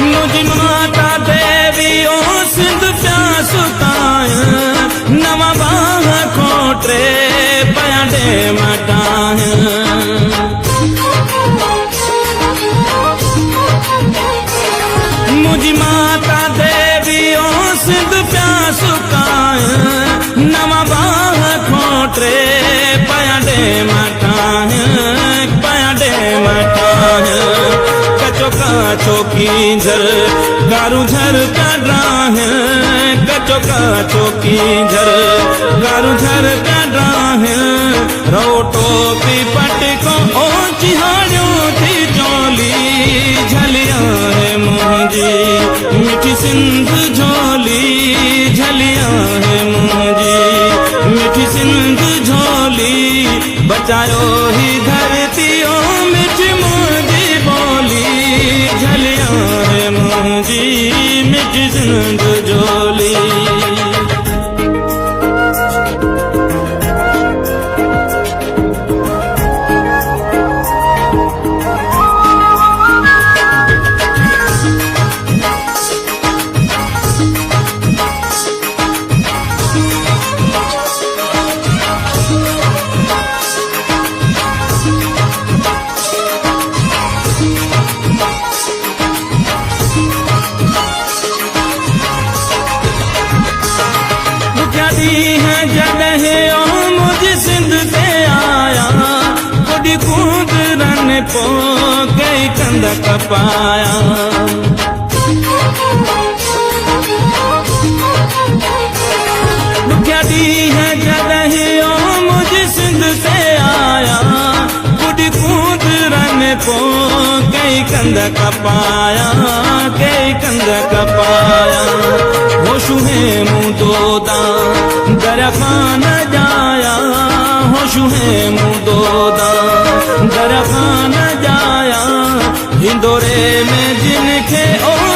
मुझी माता देवी ओ सिंध प्यास काय नवा बाह खोटे पयाडे मटाय मुझी माता देवी ओ सिंध प्यास काय नवा बाह खोटे पयाडे मटाय कचो काचो कींझर गारू झर कड्रा है कचो काचो कींझर गारू झर कड्रा है रोटो पी पटको ओ चिहाड़ियों थी चोली झलिया है मुझी मिठी सिंध झोली झलिया है मुझी मिठी सिंध झोली बचायो ही धरती ओ मिठी मुझी बोली झलिया है मुझी मिठी सिंध झोली है जगह ओ मुझे सिंध से आया कुड़ी कूद रन पो गई कंद कपाया है जगह ओ मुझे सिंध से आया कुड़ी कूद रन पो गई कंद कपाया कई कंद कपाया होशु है मुँह दोदा दरखा न जाया होशु है मुँह दोदा दरखा न जाया हिंदोरे में जिनके ओ